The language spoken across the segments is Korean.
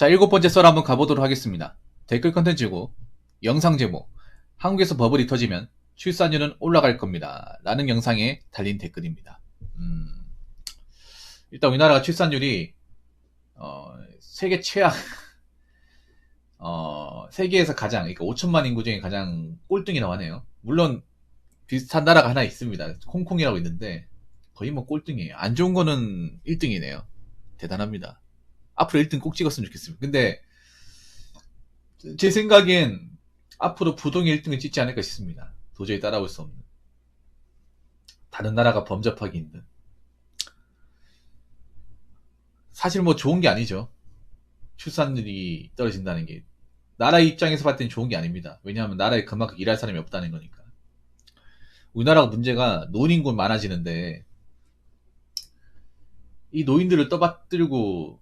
자, 7번째 썰 한번 가보도록 하겠습니다. 댓글 컨텐츠고, 영상 제목, 한국에서 버블이 터지면 출산율은 올라갈 겁니다. 라는 영상에 달린 댓글입니다. 일단 우리나라가 출산율이, 세계 최악, 세계에서 가장, 그러니까 5천만 인구 중에 가장 꼴등이라고 하네요. 물론, 비슷한 나라가 하나 있습니다. 홍콩이라고 있는데, 거의 뭐 꼴등이에요. 안 좋은 거는 1등이네요. 대단합니다. 앞으로 1등 꼭 찍었으면 좋겠습니다. 근데, 제 생각엔 앞으로 부동의 1등을 찍지 않을까 싶습니다. 도저히 따라올 수 없는. 다른 나라가 범접하기 힘든. 사실 뭐 좋은 게 아니죠. 출산율이 떨어진다는 게. 나라 입장에서 봤을 땐 좋은 게 아닙니다. 왜냐하면 나라에 그만큼 일할 사람이 없다는 거니까. 우리나라가 문제가 노인인구 많아지는데 이 노인들을 떠받들고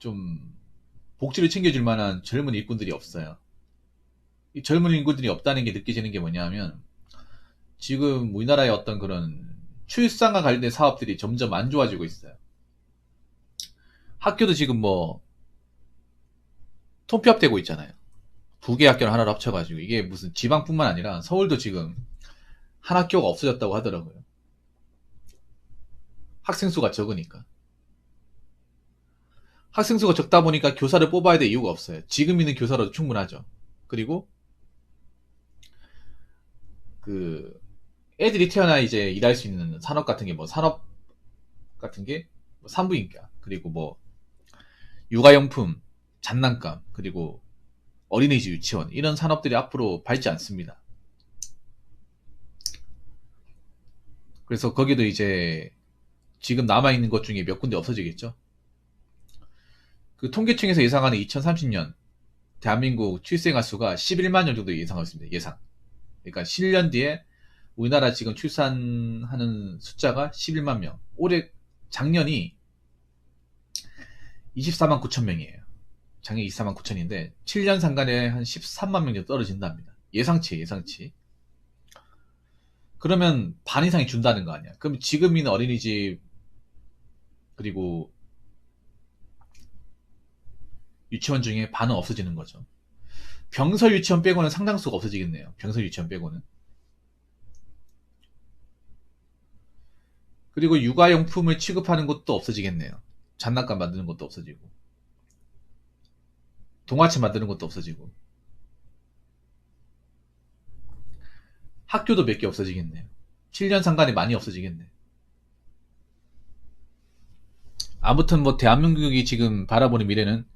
좀 복지를 챙겨줄 만한 젊은 일꾼들이 없어요. 이 젊은 인구들이 없다는 게 느껴지는 게 뭐냐면 지금 우리나라의 어떤 그런 출산과 관련된 사업들이 점점 안 좋아지고 있어요. 학교도 지금 뭐 통폐합되고 있잖아요. 두 개 학교를 하나로 합쳐가지고 이게 무슨 지방뿐만 아니라 서울도 지금 한 학교가 없어졌다고 하더라고요. 학생 수가 적으니까. 학생 수가 적다 보니까 교사를 뽑아야 될 이유가 없어요. 지금 있는 교사로도 충분하죠. 그리고 그 애들이 태어나 이제 일할 수 있는 산업 같은 게 뭐 산업 같은 게 산부인과 그리고 뭐 육아용품, 장난감 그리고 어린이집 유치원 이런 산업들이 앞으로 밝지 않습니다. 그래서 거기도 이제 지금 남아있는 것 중에 몇 군데 없어지겠죠. 그 통계청에서 예상하는 2030년 대한민국 출생아 수가 11만 명 정도 예상하고 있습니다. 예상. 그러니까 7년 뒤에 우리나라 지금 출산하는 숫자가 11만 명. 올해 작년이 24만 9천 명이에요. 작년 24만 9천인데 7년 상간에 한 13만 명 정도 떨어진답니다. 예상치. 그러면 반 이상이 준다는 거 아니야. 그럼 지금 있는 어린이집 그리고 유치원 중에 반은 없어지는 거죠. 병설 유치원 빼고는 상당수가 없어지겠네요. 병설 유치원 빼고는. 그리고 육아용품을 취급하는 곳도 없어지겠네요. 장난감 만드는 것도 없어지고. 동화책 만드는 것도 없어지고. 학교도 몇 개 없어지겠네요. 7년 상간에 많이 없어지겠네. 아무튼 뭐 대한민국이 지금 바라보는 미래는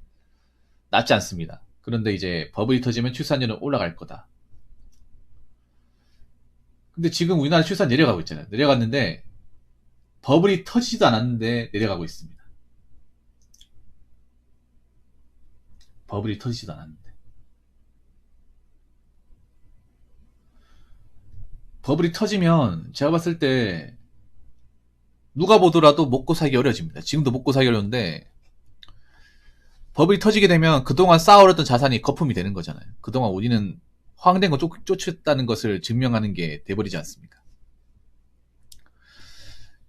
낮지 않습니다. 그런데 이제 버블이 터지면 출산율은 올라갈 거다. 근데 지금 우리나라 출산 내려가고 있잖아요. 내려갔는데 버블이 터지지도 않았는데 내려가고 있습니다. 버블이 터지지도 않았는데. 버블이 터지면 제가 봤을 때 누가 보더라도 먹고 살기 어려워집니다. 지금도 먹고 살기 어려운데 버블이 터지게 되면 그동안 쌓아올렸던 자산이 거품이 되는 거잖아요. 그동안 우리는 허황된 거 쫓았다는 것을 증명하는 게 돼버리지 않습니까?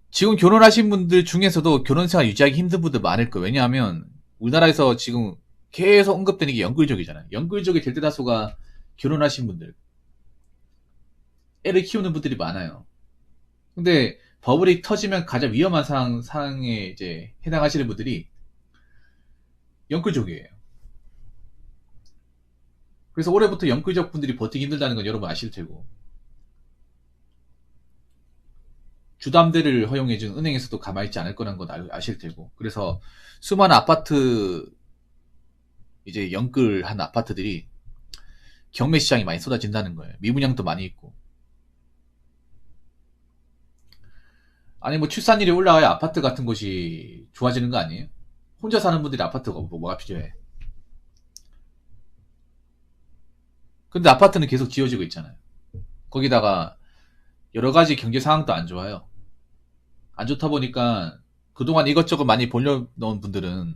지금 결혼하신 분들 중에서도 결혼생활 유지하기 힘든 분들 많을 거예요. 왜냐하면 우리나라에서 지금 계속 언급되는 게 연끌족이잖아요. 연끌족의 대다수가 결혼하신 분들, 애를 키우는 분들이 많아요. 근데 버블이 터지면 가장 위험한 상황에 이제 해당하시는 분들이 연끌족이에요. 그래서 올해부터 연끌족 분들이 버티기 힘들다는 건 여러분 아실 테고, 주담대를 허용해준 은행에서도 가만히 있지 않을 거라는 건 아실 테고, 그래서 수많은 아파트 이제 연끌한 아파트들이 경매 시장이 많이 쏟아진다는 거예요. 미분양도 많이 있고. 아니 뭐 출산율이 올라가야 아파트 같은 곳이 좋아지는 거 아니에요? 혼자 사는 분들이 아파트가 뭐가 필요해? 근데 아파트는 계속 지어지고 있잖아요. 거기다가 여러 가지 경제 상황도 안 좋아요. 안 좋다 보니까 그동안 이것저것 많이 벌려놓은 분들은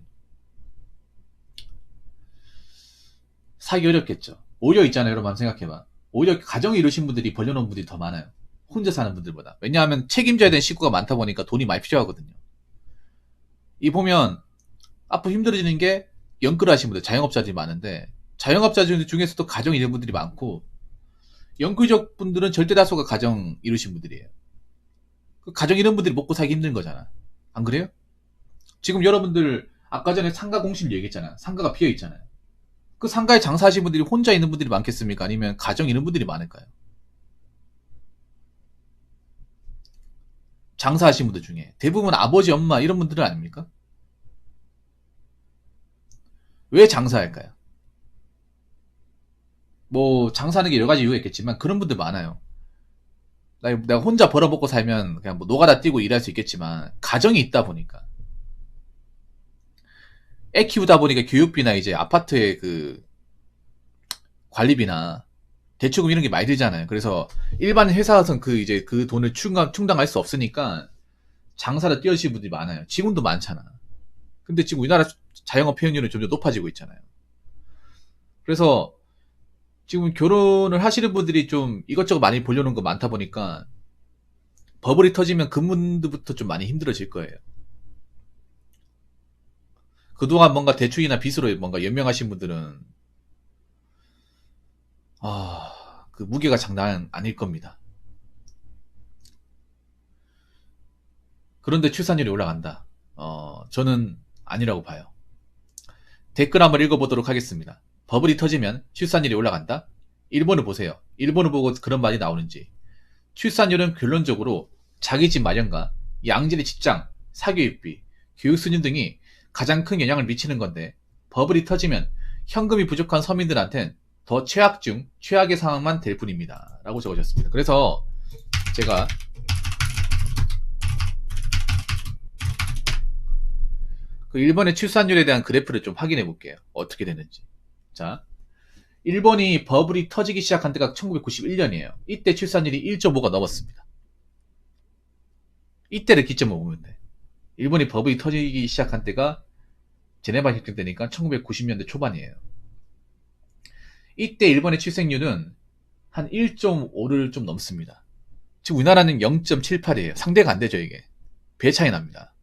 사기 어렵겠죠. 오히려 있잖아요. 여러분 한번 생각해봐. 오히려 가정을 이루신 분들이 벌려놓은 분들이 더 많아요. 혼자 사는 분들보다. 왜냐하면 책임져야 되는 식구가 많다 보니까 돈이 많이 필요하거든요. 이 보면 앞으로 힘들어지는 게 영끌 하신 분들, 자영업자들이 많은데, 자영업자들 중에서도 가정 이룬 분들이 많고, 영끌적 분들은 절대 다수가 가정 이루신 분들이에요. 그 가정 이룬 분들이 먹고 살기 힘든 거잖아. 안 그래요? 지금 여러분들, 아까 전에 상가 공실 얘기했잖아. 상가가 비어 있잖아요. 그 상가에 장사하시는 분들이 혼자 있는 분들이 많겠습니까? 아니면 가정 이룬 분들이 많을까요? 장사하시는 분들 중에. 대부분 아버지, 엄마, 이런 분들은 아닙니까? 왜 장사할까요? 뭐, 장사하는 게 여러 가지 이유가 있겠지만, 그런 분들 많아요. 내가 혼자 벌어먹고 살면 그냥 뭐 노가다 뛰고 일할 수 있겠지만, 가정이 있다 보니까. 애 키우다 보니까 교육비나 이제 아파트의 그 관리비나 대출금 이런 게 많이 들잖아요. 그래서 일반 회사에서는 그 이제 그 돈을 충당할 수 없으니까 장사를 뛰어드시는 분들이 많아요. 지금도 많잖아. 근데 지금 우리나라 자영업 회원율은 점점 높아지고 있잖아요. 그래서 지금 결혼을 하시는 분들이 좀 이것저것 많이 보려는 거 많다 보니까 버블이 터지면 그분들부터 좀 많이 힘들어질 거예요. 그동안 뭔가 대출이나 빚으로 뭔가 연명하신 분들은 그 무게가 장난 아닐 겁니다. 그런데 출산율이 올라간다. 저는 아니라고 봐요. 댓글 한번 읽어보도록 하겠습니다. 버블이 터지면 출산율이 올라간다? 일본을 보세요. 일본을 보고 그런 말이 나오는지. 출산율은 결론적으로 자기 집 마련과 양질의 직장, 사교육비, 교육 수준 등이 가장 큰 영향을 미치는 건데 버블이 터지면 현금이 부족한 서민들한텐 더 최악 중 최악의 상황만 될 뿐입니다. 라고 적어주셨습니다. 그래서 제가 그 일본의 출산율에 대한 그래프를 좀 확인해 볼게요. 어떻게 되는지. 자, 일본이 버블이 터지기 시작한 때가 1991년이에요. 이때 출산율이 1.5가 넘었습니다. 이때를 기점으로 보면 돼. 일본이 버블이 터지기 시작한 때가 제네바 협정 때니까 1990년대 초반이에요. 이때 일본의 출생률은 한 1.5를 좀 넘습니다. 지금 우리나라는 0.78이에요. 상대가 안 되죠, 이게. 배 차이 납니다.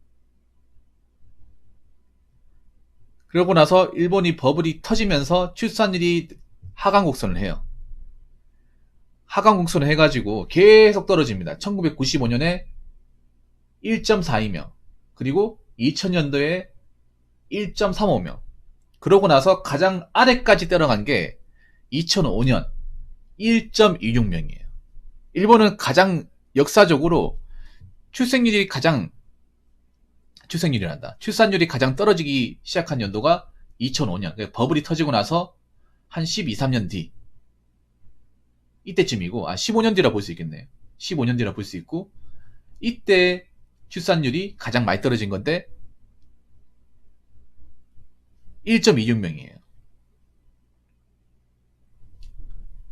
그러고 나서 일본이 버블이 터지면서 출산율이 하강 곡선을 해요. 하강 곡선을 해가지고 계속 떨어집니다. 1995년에 1.42명, 그리고 2000년도에 1.35명. 그러고 나서 가장 아래까지 떨어간 게 2005년 1.26명이에요. 일본은 가장 역사적으로 출산율이 가장 떨어지기 시작한 연도가 2005년. 그러니까 버블이 터지고 나서 한 12, 13년 뒤. 이때쯤이고, 15년 뒤라 볼 수 있겠네요. 15년 뒤라 볼 수 있고, 이때 출산율이 가장 많이 떨어진 건데, 1.26명이에요.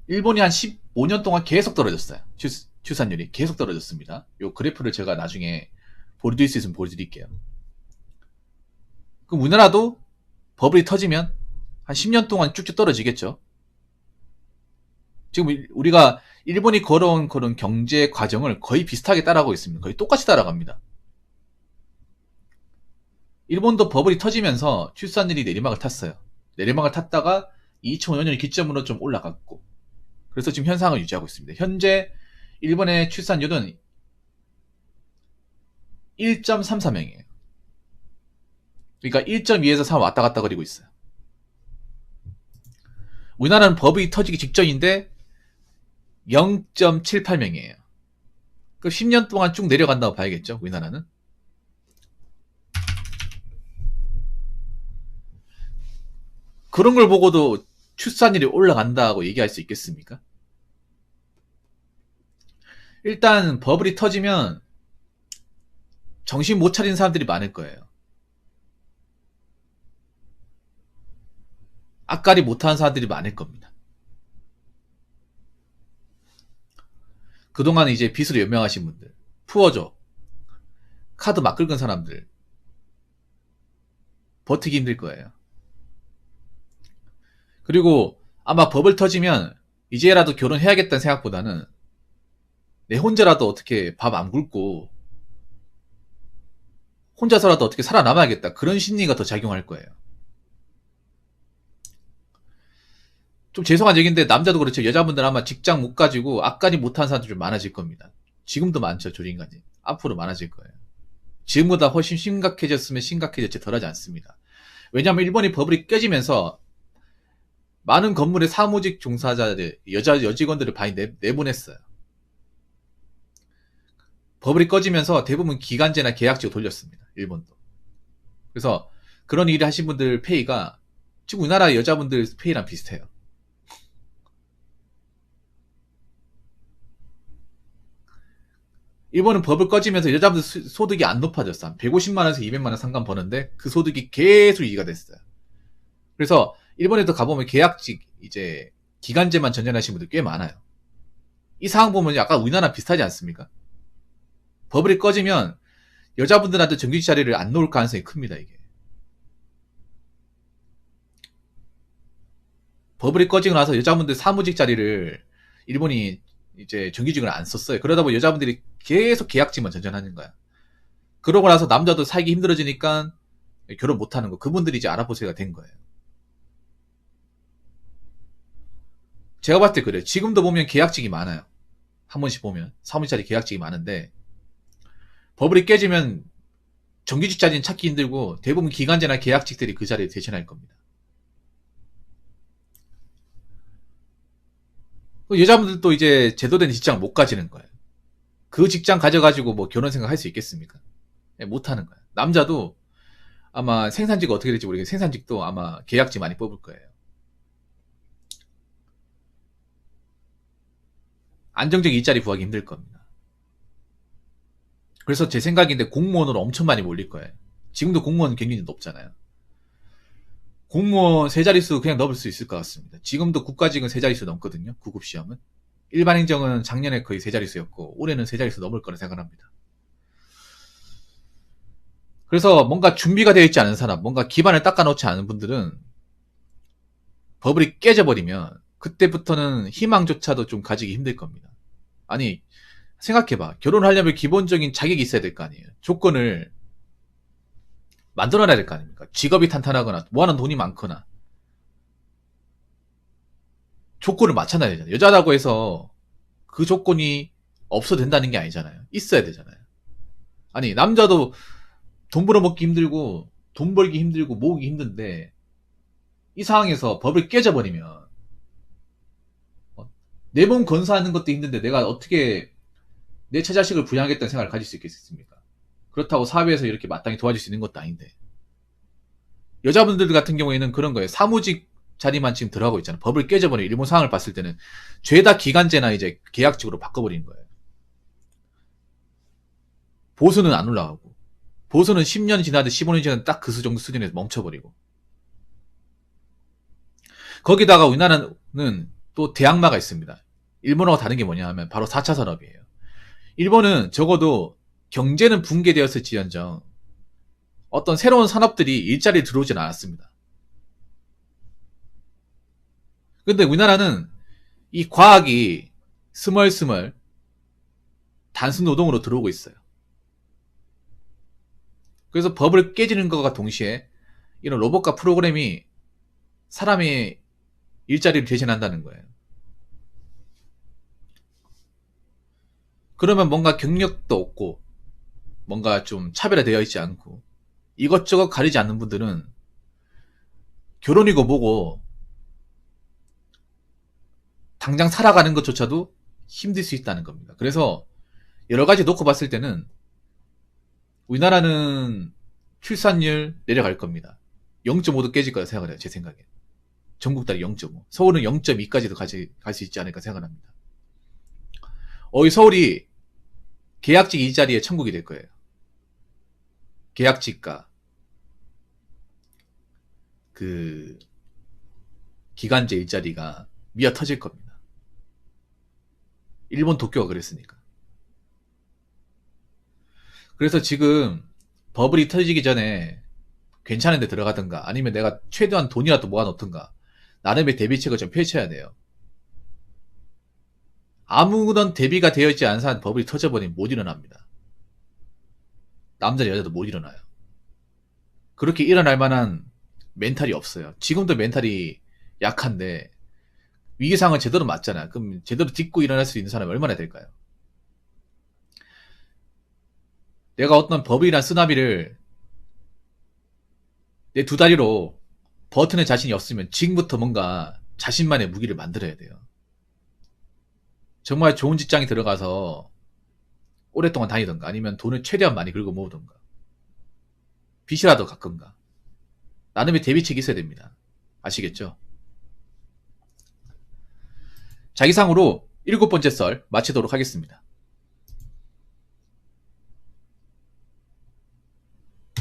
일본이 한 15년 동안 계속 떨어졌어요. 출산율이 계속 떨어졌습니다. 요 그래프를 제가 나중에 보여드릴 수 있으면 보여드릴게요. 그럼 우리나라도 버블이 터지면 한 10년 동안 쭉쭉 떨어지겠죠. 지금 우리가 일본이 걸어온 그런 경제 과정을 거의 비슷하게 따라가고 있습니다. 거의 똑같이 따라갑니다. 일본도 버블이 터지면서 출산율이 내리막을 탔어요. 내리막을 탔다가 2005년을 기점으로 좀 올라갔고, 그래서 지금 현상을 유지하고 있습니다. 현재 일본의 출산율은 1.34명이에요. 그러니까 1.2에서 3 왔다 갔다 거리고 있어요. 우리나라는 버블이 터지기 직전인데 0.78명이에요. 그 10년 동안 쭉 내려간다고 봐야겠죠, 우리나라는. 그런 걸 보고도 출산율이 올라간다고 얘기할 수 있겠습니까? 일단 버블이 터지면 정신 못 차리는 사람들이 많을 거예요. 앞가리 못하는 사람들이 많을 겁니다. 그동안 이제 빚으로 연명하신 분들, 푸어져, 카드 막 긁은 사람들, 버티기 힘들 거예요. 그리고 아마 버블 터지면 이제라도 결혼해야겠다는 생각보다는 내 혼자라도 어떻게 밥 안 굶고 혼자서라도 어떻게 살아남아야겠다, 그런 심리가 더 작용할 거예요. 좀 죄송한 얘기인데 남자도 그렇죠. 여자분들 아마 직장 못 가지고 앞가림 못하는 사람들 좀 많아질 겁니다. 지금도 많죠. 조인간이. 앞으로 많아질 거예요. 지금보다 훨씬 심각해졌으면 심각해졌지 덜하지 않습니다. 왜냐하면 일본이 버블이 깨지면서 많은 건물의 사무직 종사자들, 여직원들을 많이 내보냈어요. 버블이 꺼지면서 대부분 기간제나 계약직으로 돌렸습니다. 일본도. 그래서 그런 일을 하신 분들 페이가 지금 우리나라 여자분들 페이랑 비슷해요. 일본은 버블 꺼지면서 여자분들 소득이 안 높아졌어. 한 150만원에서 200만원 상간 버는데 그 소득이 계속 유지가 됐어요. 그래서 일본에도 가보면 계약직 이제 기간제만 전전하시는 분들 꽤 많아요. 이 상황 보면 약간 우리나라 비슷하지 않습니까? 버블이 꺼지면 여자분들한테 정규직 자리를 안 놓을 가능성이 큽니다. 이게 버블이 꺼지고 나서 여자분들 사무직 자리를 일본이 이제 정규직을 안 썼어요. 그러다 보니 여자분들이 계속 계약직만 전전하는 거야. 그러고 나서 남자도 살기 힘들어지니까 결혼 못하는 거. 그분들이 이제 알아보세요가 된 거예요. 제가 봤을 때 그래요. 지금도 보면 계약직이 많아요. 한 번씩 보면 사무직 자리 계약직이 많은데 버블이 깨지면 정규직 자리는 찾기 힘들고 대부분 기간제나 계약직들이 그 자리에 대신할 겁니다. 여자분들도 이제 제도된 직장 못 가지는 거예요. 그 직장 가져가지고 뭐 결혼 생각 할 수 있겠습니까? 못 하는 거예요. 남자도 아마 생산직이 어떻게 될지 모르겠어요. 생산직도 아마 계약직 많이 뽑을 거예요. 안정적 일자리 구하기 힘들 겁니다. 그래서 제 생각인데 공무원으로 엄청 많이 몰릴 거예요. 지금도 공무원 경쟁이 높잖아요. 공무원 세 자릿수 그냥 넘을 수 있을 것 같습니다. 지금도 국가직은 세 자릿수 넘거든요. 구급 시험은. 일반 행정은 작년에 거의 세 자릿수였고 올해는 세 자릿수 넘을 거라 생각합니다. 그래서 뭔가 준비가 되어 있지 않은 사람, 뭔가 기반을 닦아놓지 않은 분들은 버블이 깨져버리면 그때부터는 희망조차도 좀 가지기 힘들 겁니다. 아니 생각해봐. 결혼하려면 기본적인 자격이 있어야 될 거 아니에요. 조건을 만들어놔야 될 거 아닙니까? 직업이 탄탄하거나 모아놓은 돈이 많거나 조건을 맞춰놔야 되잖아요. 여자라고 해서 그 조건이 없어도 된다는 게 아니잖아요. 있어야 되잖아요. 아니 남자도 돈 벌어먹기 힘들고 돈 벌기 힘들고 모으기 힘든데 이 상황에서 법을 깨져버리면 내 몸 건사하는 것도 힘든데 내가 어떻게 내 처자식을 부양하겠다는 생각을 가질 수 있겠습니까? 그렇다고 사회에서 이렇게 마땅히 도와줄 수 있는 것도 아닌데 여자분들 같은 경우에는 그런 거예요. 사무직 자리만 지금 들어가고 있잖아요. 법을 깨져버리는 일본 상황을 봤을 때는 죄다 기간제나 이제 계약직으로 바꿔버리는 거예요. 보수는 안 올라가고 보수는 10년 지나든 15년 지나든 딱 그 정도 수준에서 멈춰버리고 거기다가 우리나라는 또 대항마가 있습니다. 일본하고 다른 게 뭐냐 하면 바로 4차 산업이에요. 일본은 적어도 경제는 붕괴되었을지언정 어떤 새로운 산업들이 일자리에 들어오진 않았습니다. 근데 우리나라는 이 과학이 스멀스멀 단순 노동으로 들어오고 있어요. 그래서 법을 깨지는 것과 동시에 이런 로봇과 프로그램이 사람의 일자리를 대신한다는 거예요. 그러면 뭔가 경력도 없고 뭔가 좀 차별화되어 있지 않고 이것저것 가리지 않는 분들은 결혼이고 뭐고 당장 살아가는 것조차도 힘들 수 있다는 겁니다. 그래서 여러 가지 놓고 봤을 때는 우리나라는 출산율 내려갈 겁니다. 0.5도 깨질 거라 생각을 해요. 제 생각에. 전국 단위 0.5. 서울은 0.2까지도 갈 수 있지 않을까 생각합니다. 이 서울이 계약직 일자리의 천국이 될 거예요. 계약직과 그 기간제 일자리가 미어 터질 겁니다. 일본 도쿄가 그랬으니까. 그래서 지금 버블이 터지기 전에 괜찮은 데 들어가든가 아니면 내가 최대한 돈이라도 모아놓든가 나름의 대비책을 좀 펼쳐야 돼요. 아무런 대비가 되어 있지 않은 사람 버블이 터져버리면 못 일어납니다. 남자 여자도 못 일어나요. 그렇게 일어날 만한 멘탈이 없어요. 지금도 멘탈이 약한데 위기상은 제대로 맞잖아. 그럼 제대로 딛고 일어날 수 있는 사람이 얼마나 될까요? 내가 어떤 법이나 쓰나미를 내 두 다리로 버티는 자신이 없으면 지금부터 뭔가 자신만의 무기를 만들어야 돼요. 정말 좋은 직장에 들어가서 오랫동안 다니던가 아니면 돈을 최대한 많이 긁어 모으던가 빚이라도 갚건가 나름의 대비책이 있어야 됩니다. 아시겠죠? 자기상으로 7번째 썰 마치도록 하겠습니다.